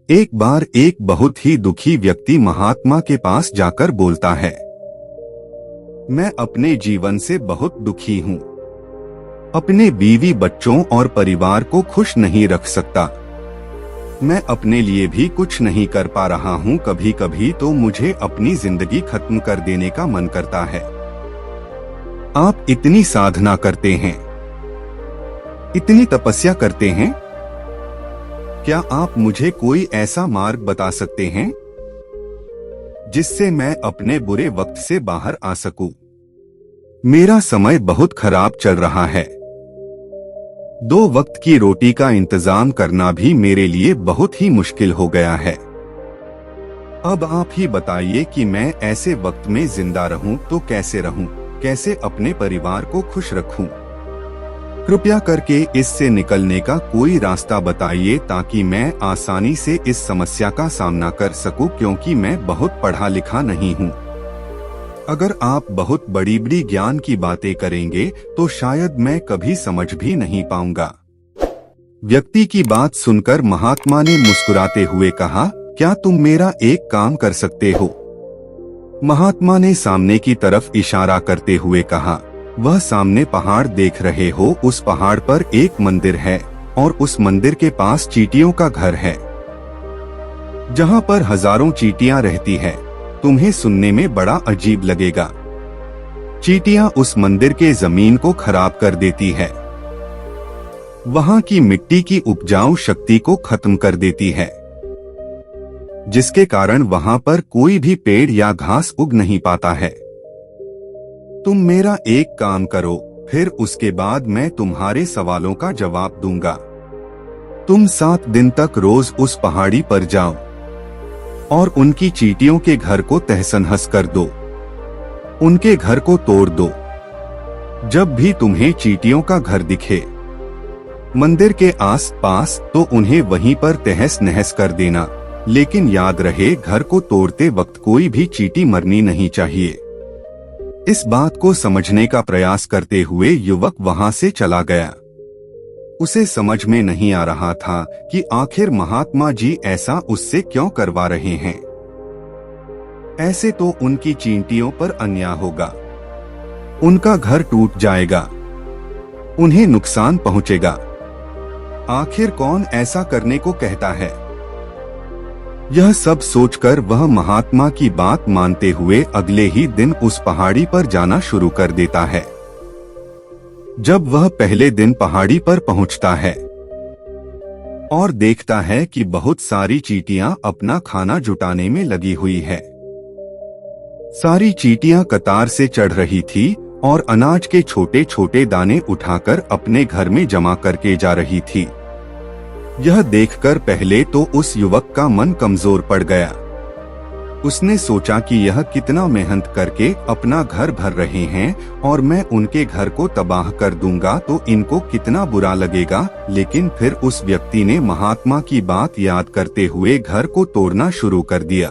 एक बार एक बहुत ही दुखी व्यक्ति महात्मा के पास जाकर बोलता है, मैं अपने जीवन से बहुत दुखी हूँ। अपने बीवी बच्चों और परिवार को खुश नहीं रख सकता। मैं अपने लिए भी कुछ नहीं कर पा रहा हूँ। कभी कभी तो मुझे अपनी जिंदगी खत्म कर देने का मन करता है। आप इतनी साधना करते हैं, इतनी तपस्या करते हैं, क्या आप मुझे कोई ऐसा मार्ग बता सकते हैं जिससे मैं अपने बुरे वक्त से बाहर आ सकूं? मेरा समय बहुत खराब चल रहा है। 2 वक्त की रोटी का इंतजाम करना भी मेरे लिए बहुत ही मुश्किल हो गया है। अब आप ही बताइए कि मैं ऐसे वक्त में जिंदा रहूं तो कैसे रहूं, कैसे अपने परिवार को खुश रखूं? कृपया करके इससे निकलने का कोई रास्ता बताइए ताकि मैं आसानी से इस समस्या का सामना कर सकूं, क्योंकि मैं बहुत पढ़ा लिखा नहीं हूं। अगर आप बहुत बड़ी बड़ी ज्ञान की बातें करेंगे तो शायद मैं कभी समझ भी नहीं पाऊंगा। व्यक्ति की बात सुनकर महात्मा ने मुस्कुराते हुए कहा, क्या तुम मेरा एक काम कर सकते हो? महात्मा ने सामने की तरफ इशारा करते हुए कहा, वह सामने पहाड़ देख रहे हो, उस पहाड़ पर एक मंदिर है और उस मंदिर के पास चींटियों का घर है, जहां पर हजारों चींटियां रहती है। तुम्हें सुनने में बड़ा अजीब लगेगा। चींटियां उस मंदिर के जमीन को खराब कर देती है, वहां की मिट्टी की उपजाऊ शक्ति को खत्म कर देती है, जिसके कारण वहां पर कोई भी पेड़ या घास उग नहीं पाता है। तुम मेरा एक काम करो, फिर उसके बाद मैं तुम्हारे सवालों का जवाब दूंगा। तुम 7 दिन तक रोज उस पहाड़ी पर जाओ और उनकी चींटियों के घर को तहस-नहस कर दो, उनके घर को तोड़ दो। जब भी तुम्हें चींटियों का घर दिखे मंदिर के आस-पास तो उन्हें वहीं पर तहस-नहस कर देना, लेकिन याद रहे घर को तोड़ते वक्त कोई भी चींटी मरनी नहीं चाहिए। इस बात को समझने का प्रयास करते हुए युवक वहां से चला गया। उसे समझ में नहीं आ रहा था कि आखिर महात्मा जी ऐसा उससे क्यों करवा रहे हैं। ऐसे तो उनकी चींटियों पर अन्याय होगा, उनका घर टूट जाएगा, उन्हें नुकसान पहुंचेगा। आखिर कौन ऐसा करने को कहता है? यह सब सोचकर वह महात्मा की बात मानते हुए अगले ही दिन उस पहाड़ी पर जाना शुरू कर देता है। जब वह पहले दिन पहाड़ी पर पहुंचता है और देखता है कि बहुत सारी चींटियां अपना खाना जुटाने में लगी हुई है। सारी चींटियां कतार से चढ़ रही थी और अनाज के छोटे छोटे दाने उठाकर अपने घर में जमा करके जा रही थी। यह देखकर पहले तो उस युवक का मन कमजोर पड़ गया। उसने सोचा कि यह कितना मेहनत करके अपना घर भर रहे हैं और मैं उनके घर को तबाह कर दूंगा तो इनको कितना बुरा लगेगा। लेकिन फिर उस व्यक्ति ने महात्मा की बात याद करते हुए घर को तोड़ना शुरू कर दिया।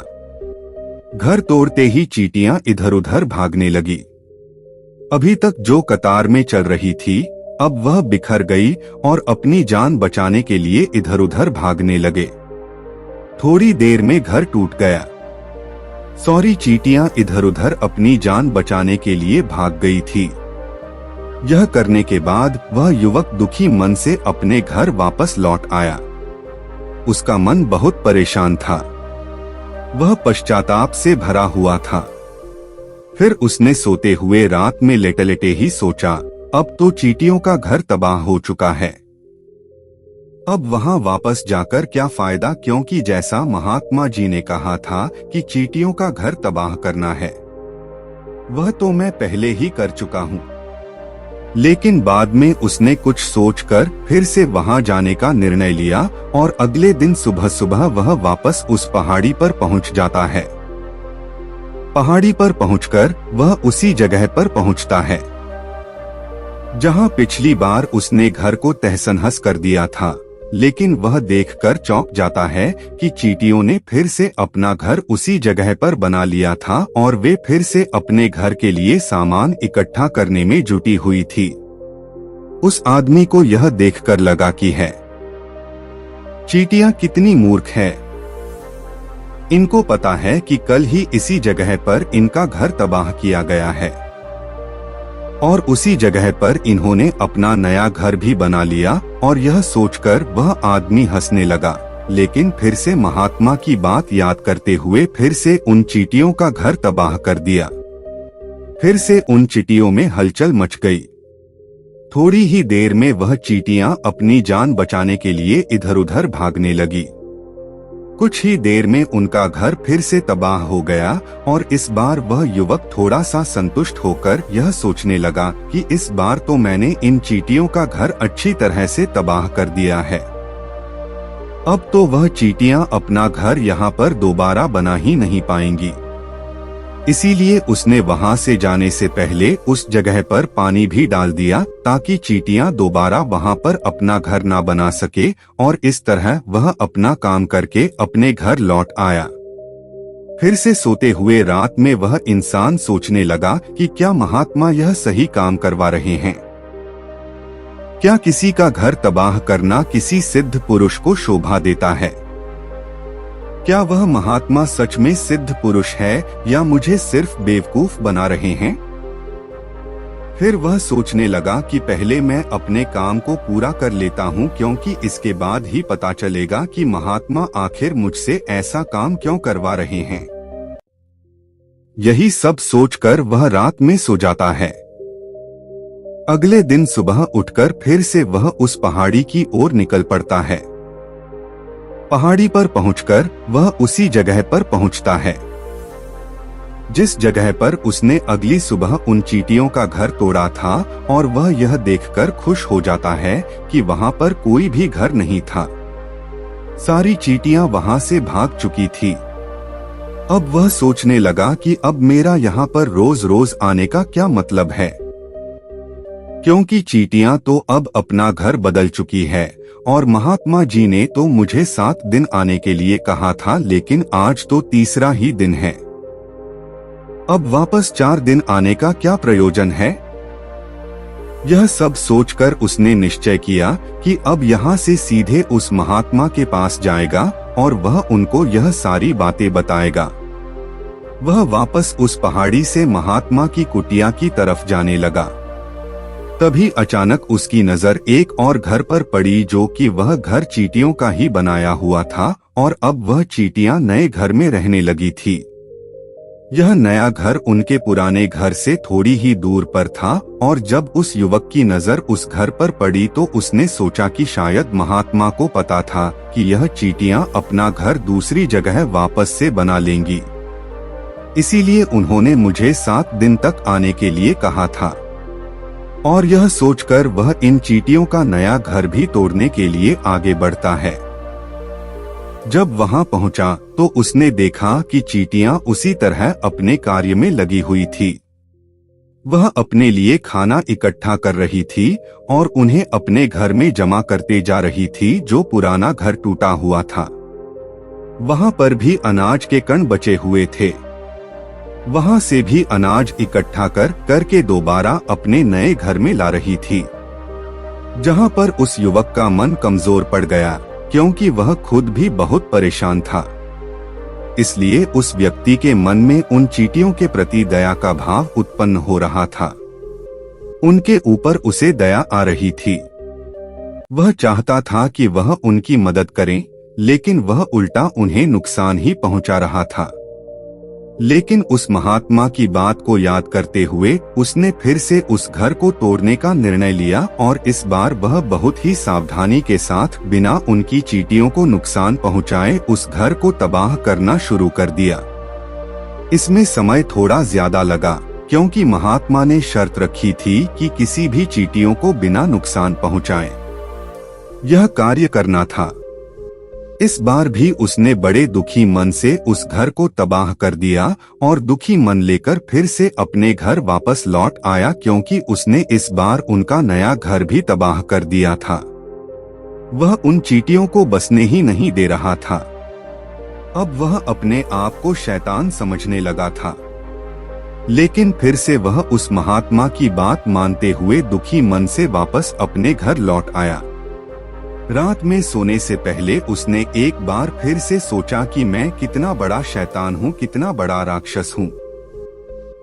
घर तोड़ते ही चींटियां इधर उधर भागने लगी। अभी तक जो कतार में चल रही थी, अब वह बिखर गई और अपनी जान बचाने के लिए इधर उधर भागने लगे। थोड़ी देर में घर टूट गया। सारी चींटियां इधर उधर अपनी जान बचाने के लिए भाग गई थी। यह करने के बाद वह युवक दुखी मन से अपने घर वापस लौट आया। उसका मन बहुत परेशान था, वह पश्चाताप से भरा हुआ था। फिर उसने सोते हुए रात में लेटे लेटे ही सोचा, अब तो चींटियों का घर तबाह हो चुका है, अब वहां वापस जाकर क्या फायदा, क्योंकि जैसा महात्मा जी ने कहा था कि चींटियों का घर तबाह करना है, वह तो मैं पहले ही कर चुका हूं। लेकिन बाद में उसने कुछ सोचकर फिर से वहां जाने का निर्णय लिया और अगले दिन सुबह सुबह वह वापस उस पहाड़ी पर पहुंच जाता है। पहाड़ी पर पहुंचकर वह उसी जगह पर पहुंचता है जहां पिछली बार उसने घर को तहस-नहस कर दिया था। लेकिन वह देखकर चौंक जाता है कि चींटियों ने फिर से अपना घर उसी जगह पर बना लिया था और वे फिर से अपने घर के लिए सामान इकट्ठा करने में जुटी हुई थी। उस आदमी को यह देखकर लगा कि है चींटियां कितनी मूर्ख है, इनको पता है कि कल ही इसी जगह पर इनका घर तबाह किया गया है और उसी जगह पर इन्होंने अपना नया घर भी बना लिया। और यह सोचकर वह आदमी हंसने लगा, लेकिन फिर से महात्मा की बात याद करते हुए फिर से उन चींटियों का घर तबाह कर दिया। फिर से उन चींटियों में हलचल मच गई। थोड़ी ही देर में वह चींटियां अपनी जान बचाने के लिए इधर उधर भागने लगी। कुछ ही देर में उनका घर फिर से तबाह हो गया और इस बार वह युवक थोड़ा सा संतुष्ट होकर यह सोचने लगा कि इस बार तो मैंने इन चींटियों का घर अच्छी तरह से तबाह कर दिया है। अब तो वह चींटियां अपना घर यहाँ पर दोबारा बना ही नहीं पाएंगी। इसीलिए उसने वहां से जाने से पहले उस जगह पर पानी भी डाल दिया ताकि चींटियां दोबारा वहां पर अपना घर ना बना सके। और इस तरह वह अपना काम करके अपने घर लौट आया। फिर से सोते हुए रात में वह इंसान सोचने लगा कि क्या महात्मा यह सही काम करवा रहे हैं? क्या किसी का घर तबाह करना किसी सिद्ध पुरुष को शोभा देता है? क्या वह महात्मा सच में सिद्ध पुरुष है या मुझे सिर्फ बेवकूफ बना रहे हैं? फिर वह सोचने लगा कि पहले मैं अपने काम को पूरा कर लेता हूँ, क्योंकि इसके बाद ही पता चलेगा कि महात्मा आखिर मुझसे ऐसा काम क्यों करवा रहे हैं। यही सब सोचकर वह रात में सो जाता है। अगले दिन सुबह उठकर फिर से वह उस पहाड़ी की ओर निकल पड़ता है। पहाड़ी पर पहुंचकर वह उसी जगह पर पहुंचता है जिस जगह पर उसने अगली सुबह उन चींटियों का घर तोड़ा था। और वह यह देखकर खुश हो जाता है कि वहां पर कोई भी घर नहीं था। सारी चींटियां वहां से भाग चुकी थी। अब वह सोचने लगा कि अब मेरा यहाँ पर रोज रोज आने का क्या मतलब है, क्योंकि चींटियां तो अब अपना घर बदल चुकी है और महात्मा जी ने तो मुझे 7 दिन आने के लिए कहा था, लेकिन आज तो तीसरा ही दिन है। अब वापस 4 दिन आने का क्या प्रयोजन है? यह सब सोचकर उसने निश्चय किया कि अब यहाँ से सीधे उस महात्मा के पास जाएगा और वह उनको यह सारी बातें बताएगा। वह वापस उस पहाड़ी से महात्मा की कुटिया की तरफ जाने लगा। तभी अचानक उसकी नजर एक और घर पर पड़ी, जो कि वह घर चींटियों का ही बनाया हुआ था और अब वह चींटियां नए घर में रहने लगी थी। यह नया घर उनके पुराने घर से थोड़ी ही दूर पर था और जब उस युवक की नजर उस घर पर पड़ी तो उसने सोचा कि शायद महात्मा को पता था कि यह चींटियां अपना घर दूसरी जगह वापस से बना लेंगी, इसीलिए उन्होंने मुझे 7 दिन तक आने के लिए कहा था। और यह सोचकर वह इन चींटियों का नया घर भी तोड़ने के लिए आगे बढ़ता है। जब वहां पहुंचा तो उसने देखा कि चींटियां उसी तरह अपने कार्य में लगी हुई थी। वह अपने लिए खाना इकट्ठा कर रही थी और उन्हें अपने घर में जमा करते जा रही थी, जो पुराना घर टूटा हुआ था। वहां पर भी अनाज के कण बचे हुए थे। वहां से भी अनाज इकट्ठा करके दोबारा अपने नए घर में ला रही थी, जहां पर उस युवक का मन कमजोर पड़ गया, क्योंकि वह खुद भी बहुत परेशान था। इसलिए उस व्यक्ति के मन में उन चींटियों के प्रति दया का भाव उत्पन्न हो रहा था। उनके ऊपर उसे दया आ रही थी। वह चाहता था कि वह उनकी मदद करे, लेकिन वह उल्टा उन्हें नुकसान ही पहुंचा रहा था। लेकिन उस महात्मा की बात को याद करते हुए उसने फिर से उस घर को तोड़ने का निर्णय लिया और इस बार वह बहुत ही सावधानी के साथ बिना उनकी चींटियों को नुकसान पहुंचाए उस घर को तबाह करना शुरू कर दिया। इसमें समय थोड़ा ज्यादा लगा, क्योंकि महात्मा ने शर्त रखी थी कि किसी भी चींटियों को बिना नुकसान पहुंचाए यह कार्य करना था। इस बार भी उसने बड़े दुखी मन से उस घर को तबाह कर दिया और दुखी मन लेकर फिर से अपने घर वापस लौट आया, क्योंकि उसने इस बार उनका नया घर भी तबाह कर दिया था। वह उन चींटियों को बसने ही नहीं दे रहा था। अब वह अपने आप को शैतान समझने लगा था। लेकिन फिर से वह उस महात्मा की बात मानते हुए दुखी मन से वापस अपने घर लौट आया। रात में सोने से पहले उसने एक बार फिर से सोचा कि मैं कितना बड़ा शैतान हूँ, कितना बड़ा राक्षस हूँ।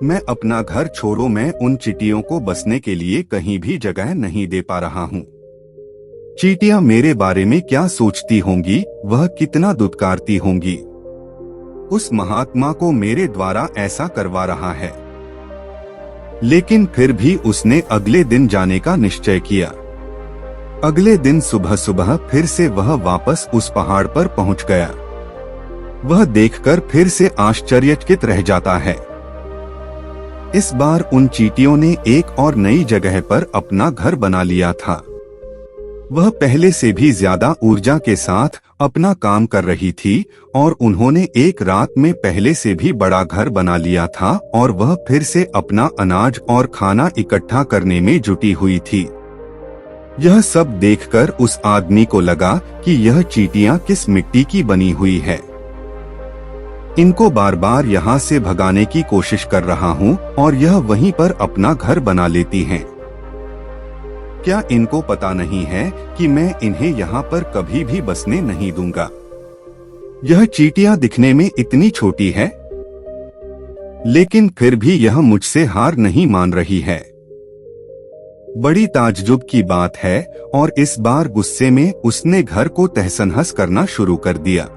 मैं अपना घर छोड़ो, मैं उन चींटियों को बसने के लिए कहीं भी जगह नहीं दे पा रहा हूँ। चींटियां मेरे बारे में क्या सोचती होंगी, वह कितना दुत्कारती होंगी। उस महात्मा को मेरे द्वारा ऐसा करवा रहा है। लेकिन फिर भी उसने अगले दिन जाने का निश्चय किया। अगले दिन सुबह सुबह फिर से वह वापस उस पहाड़ पर पहुंच गया। वह देखकर फिर से आश्चर्यचकित रह जाता है। इस बार उन चींटियों ने एक और नई जगह पर अपना घर बना लिया था। वह पहले से भी ज्यादा ऊर्जा के साथ अपना काम कर रही थी और उन्होंने एक रात में पहले से भी बड़ा घर बना लिया था और वह फिर से अपना अनाज और खाना इकट्ठा करने में जुटी हुई थी। यह सब देखकर उस आदमी को लगा कि यह चींटियां किस मिट्टी की बनी हुई है। इनको बार बार यहाँ से भगाने की कोशिश कर रहा हूँ और यह वहीं पर अपना घर बना लेती हैं। क्या इनको पता नहीं है कि मैं इन्हें यहाँ पर कभी भी बसने नहीं दूंगा। यह चींटियां दिखने में इतनी छोटी है, लेकिन फिर भी यह मुझसे हार नहीं मान रही है। बड़ी ताज्जुब की बात है और इस बार गुस्से में उसने घर को तहस-नहस करना शुरू कर दिया।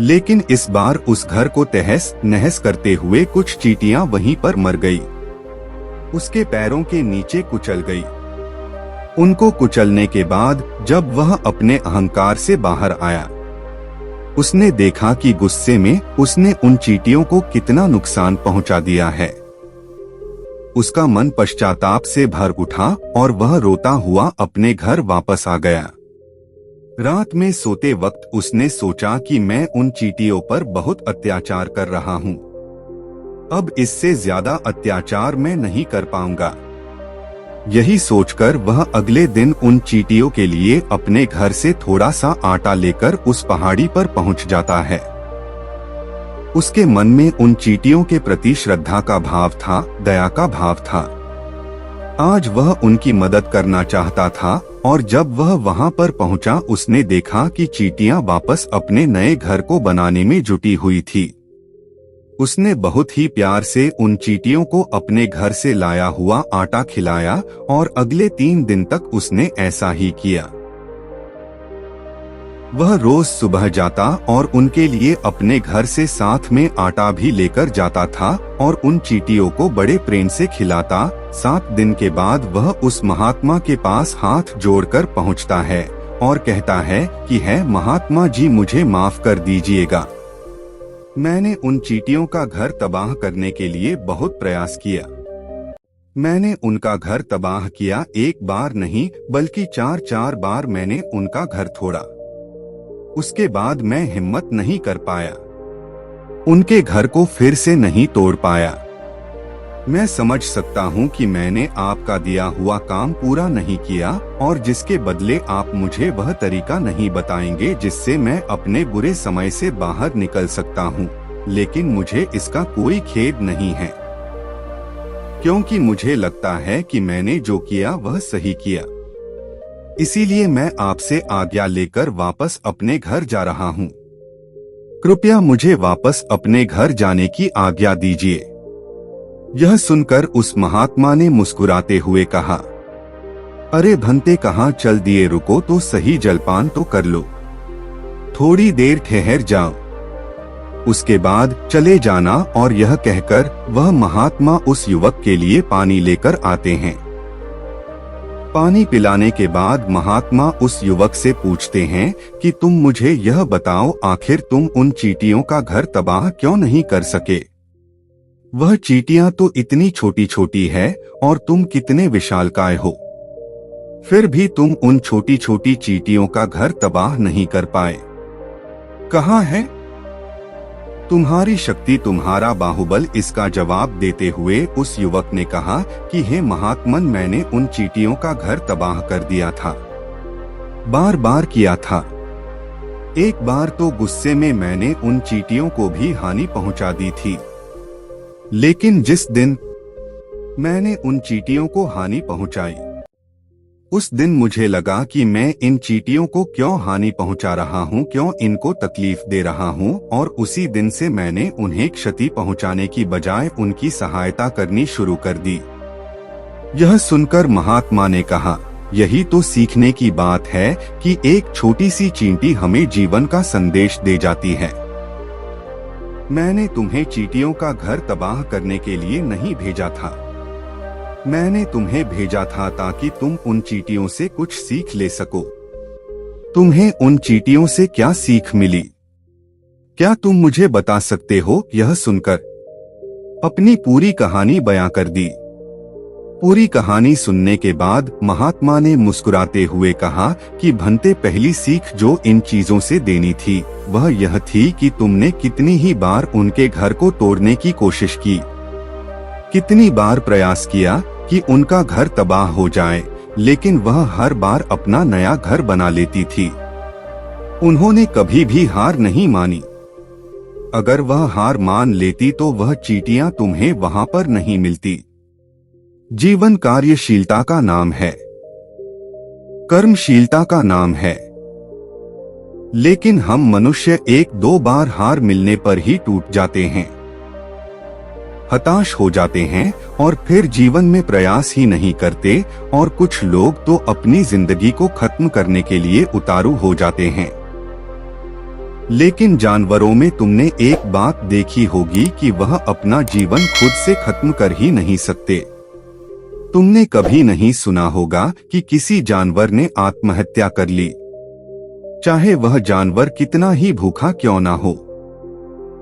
लेकिन इस बार उस घर को तहस नहस करते हुए कुछ चींटियां वहीं पर मर गई। उसके पैरों के नीचे कुचल गई। उनको कुचलने के बाद जब वह अपने अहंकार से बाहर आया, उसने देखा कि गुस्से में उसने उन चींटियों को कितना नुकसान पहुंचा दिया है। उसका मन पश्चाताप से भर उठा और वह रोता हुआ अपने घर वापस आ गया। रात में सोते वक्त उसने सोचा कि मैं उन चींटियों पर बहुत अत्याचार कर रहा हूँ। अब इससे ज्यादा अत्याचार मैं नहीं कर पाऊंगा। यही सोचकर वह अगले दिन उन चींटियों के लिए अपने घर से थोड़ा सा आटा लेकर उस पहाड़ी पर पहुंच जाता है। उसके मन में उन चींटियों के प्रति श्रद्धा का भाव था, दया का भाव था। आज वह उनकी मदद करना चाहता था और जब वह वहां पर पहुंचा, उसने देखा कि चींटियां वापस अपने नए घर को बनाने में जुटी हुई थी। उसने बहुत ही प्यार से उन चींटियों को अपने घर से लाया हुआ आटा खिलाया और अगले 3 दिन तक उसने ऐसा ही किया। वह रोज सुबह जाता और उनके लिए अपने घर से साथ में आटा भी लेकर जाता था और उन चींटियों को बड़े प्रेम से खिलाता। 7 दिन के बाद वह उस महात्मा के पास हाथ जोड़कर पहुंचता है और कहता है कि है महात्मा जी, मुझे माफ कर दीजिएगा। मैंने उन चींटियों का घर तबाह करने के लिए बहुत प्रयास किया। मैंने उनका घर तबाह किया, एक बार नहीं बल्कि 4 बार मैंने उनका घर तोड़ा। उसके बाद मैं हिम्मत नहीं कर पाया, उनके घर को फिर से नहीं तोड़ पाया। मैं समझ सकता हूँ कि मैंने आपका दिया हुआ काम पूरा नहीं किया और जिसके बदले आप मुझे वह तरीका नहीं बताएंगे जिससे मैं अपने बुरे समय से बाहर निकल सकता हूँ। लेकिन मुझे इसका कोई खेद नहीं है, क्योंकि मुझे लगता है कि मैंने जो किया वह सही किया। इसीलिए मैं आपसे आज्ञा लेकर वापस अपने घर जा रहा हूँ। कृपया मुझे वापस अपने घर जाने की आज्ञा दीजिए। यह सुनकर उस महात्मा ने मुस्कुराते हुए कहा, अरे भंते, कहाँ चल दिए, रुको तो सही, जलपान तो कर लो, थोड़ी देर ठहर जाओ, उसके बाद चले जाना। और यह कहकर वह महात्मा उस युवक के लिए पानी लेकर आते हैं। पानी पिलाने के बाद महात्मा उस युवक से पूछते हैं कि तुम मुझे यह बताओ, आखिर तुम उन चींटियों का घर तबाह क्यों नहीं कर सके? वह चींटियां तो इतनी छोटी छोटी है और तुम कितने विशालकाय हो, फिर भी तुम उन छोटी छोटी चींटियों का घर तबाह नहीं कर पाए। कहाँ है तुम्हारी शक्ति, तुम्हारा बाहुबल? इसका जवाब देते हुए उस युवक ने कहा कि हे महात्मन, मैंने उन चींटियों का घर तबाह कर दिया था, बार बार किया था। एक बार तो गुस्से में मैंने उन चींटियों को भी हानि पहुंचा दी थी, लेकिन जिस दिन मैंने उन चींटियों को हानि पहुंचाई, उस दिन मुझे लगा कि मैं इन चींटियों को क्यों हानि पहुंचा रहा हूं, क्यों इनको तकलीफ दे रहा हूं, और उसी दिन से मैंने उन्हें क्षति पहुंचाने की बजाय उनकी सहायता करनी शुरू कर दी। यह सुनकर महात्मा ने कहा, यही तो सीखने की बात है कि एक छोटी सी चींटी हमें जीवन का संदेश दे जाती है। मैंने तुम्हें चींटियों का घर तबाह करने के लिए नहीं भेजा था। मैंने तुम्हें भेजा था ताकि तुम उन चींटियों से कुछ सीख ले सको। तुम्हें उन चींटियों से क्या सीख मिली? क्या तुम मुझे बता सकते हो? यह सुनकर अपनी पूरी कहानी बयां कर दी। पूरी कहानी सुनने के बाद महात्मा ने मुस्कुराते हुए कहा कि भंते, पहली सीख जो इन चीजों से देनी थी वह यह थी कि तुमने कितनी ही बार उनके घर को तोड़ने की कोशिश की, कितनी बार प्रयास किया कि उनका घर तबाह हो जाए, लेकिन वह हर बार अपना नया घर बना लेती थी। उन्होंने कभी भी हार नहीं मानी। अगर वह हार मान लेती तो वह चींटियां तुम्हें वहां पर नहीं मिलती। जीवन कार्यशीलता का नाम है, कर्मशीलता का नाम है, लेकिन हम मनुष्य एक दो बार हार मिलने पर ही टूट जाते हैं, हताश हो जाते हैं और फिर जीवन में प्रयास ही नहीं करते, और कुछ लोग तो अपनी जिंदगी को खत्म करने के लिए उतारू हो जाते हैं। लेकिन जानवरों में तुमने एक बात देखी होगी कि वह अपना जीवन खुद से खत्म कर ही नहीं सकते। तुमने कभी नहीं सुना होगा कि किसी जानवर ने आत्महत्या कर ली, चाहे वह जानवर कितना ही भूखा क्यों ना हो,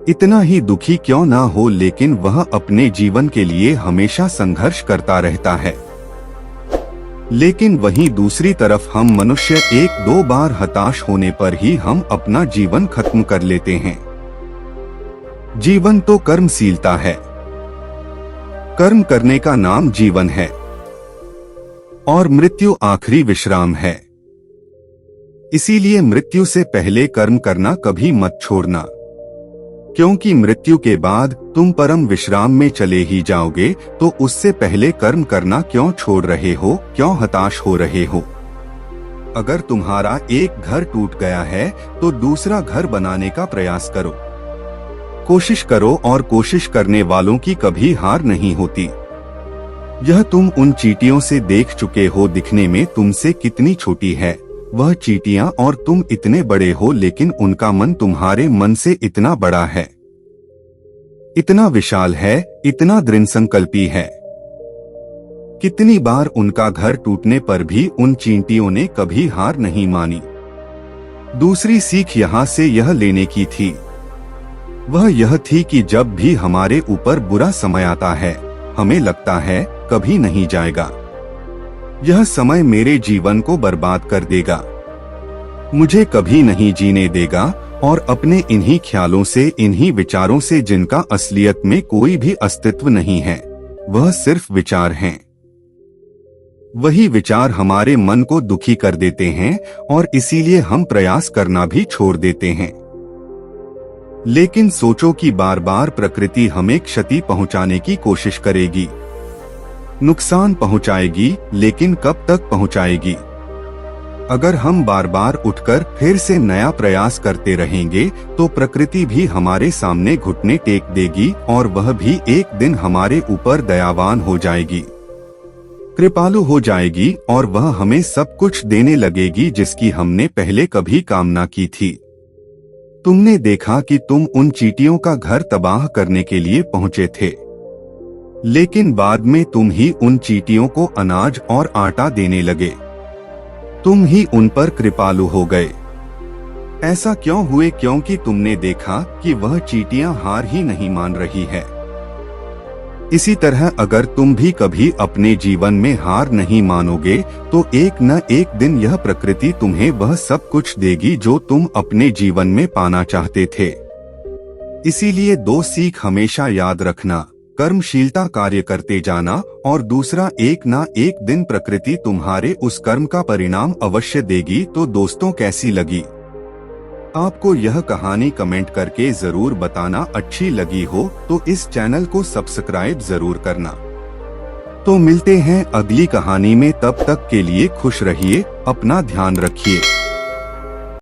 इतना ही दुखी क्यों ना हो, लेकिन वह अपने जीवन के लिए हमेशा संघर्ष करता रहता है। लेकिन वहीं दूसरी तरफ हम मनुष्य एक दो बार हताश होने पर ही हम अपना जीवन खत्म कर लेते हैं। जीवन तो कर्मशीलता है, कर्म करने का नाम जीवन है, और मृत्यु आखिरी विश्राम है। इसीलिए मृत्यु से पहले कर्म करना कभी मत छोड़ना, क्योंकि मृत्यु के बाद तुम परम विश्राम में चले ही जाओगे, तो उससे पहले कर्म करना क्यों छोड़ रहे हो, क्यों हताश हो रहे हो? अगर तुम्हारा एक घर टूट गया है तो दूसरा घर बनाने का प्रयास करो, कोशिश करो, और कोशिश करने वालों की कभी हार नहीं होती। यह तुम उन चींटियों से देख चुके हो, दिखने में तुमसे कितनी छोटी है वह चींटियां, और तुम इतने बड़े हो, लेकिन उनका मन तुम्हारे मन से इतना बड़ा है, इतना विशाल है, इतना दृढ़ संकल्पी है। कितनी बार उनका घर टूटने पर भी उन चींटियों ने कभी हार नहीं मानी। दूसरी सीख यहाँ से यह लेने की थी, वह यह थी कि जब भी हमारे ऊपर बुरा समय आता है, हमें लगता है कभी नहीं जाएगा, यह समय मेरे जीवन को बर्बाद कर देगा, मुझे कभी नहीं जीने देगा, और अपने इन्हीं ख्यालों से, इन्हीं विचारों से, जिनका असलियत में कोई भी अस्तित्व नहीं है, वह सिर्फ विचार हैं, वही विचार हमारे मन को दुखी कर देते हैं, और इसीलिए हम प्रयास करना भी छोड़ देते हैं। लेकिन सोचो कि बार बार प्रकृति हमें क्षति पहुंचाने की कोशिश करेगी, नुकसान पहुंचाएगी, लेकिन कब तक पहुंचाएगी? अगर हम बार बार उठकर फिर से नया प्रयास करते रहेंगे तो प्रकृति भी हमारे सामने घुटने टेक देगी, और वह भी एक दिन हमारे ऊपर दयावान हो जाएगी, कृपालु हो जाएगी, और वह हमें सब कुछ देने लगेगी जिसकी हमने पहले कभी कामना की थी। तुमने देखा कि तुम उन चींटियों का घर तबाह करने के लिए पहुंचे थे, लेकिन बाद में तुम ही उन चींटियों को अनाज और आटा देने लगे, तुम ही उन पर कृपालु हो गए। ऐसा क्यों हुए? क्योंकि तुमने देखा कि वह चींटियां हार ही नहीं मान रही है। इसी तरह अगर तुम भी कभी अपने जीवन में हार नहीं मानोगे तो एक न एक दिन यह प्रकृति तुम्हें वह सब कुछ देगी जो तुम अपने जीवन में पाना चाहते थे। इसीलिए दो सीख हमेशा याद रखना, कर्मशीलता कार्य करते जाना, और दूसरा एक ना एक दिन प्रकृति तुम्हारे उस कर्म का परिणाम अवश्य देगी। तो दोस्तों, कैसी लगी आपको यह कहानी? कमेंट करके जरूर बताना। अच्छी लगी हो तो इस चैनल को सब्सक्राइब जरूर करना। तो मिलते हैं अगली कहानी में, तब तक के लिए खुश रहिए, अपना ध्यान रखिए।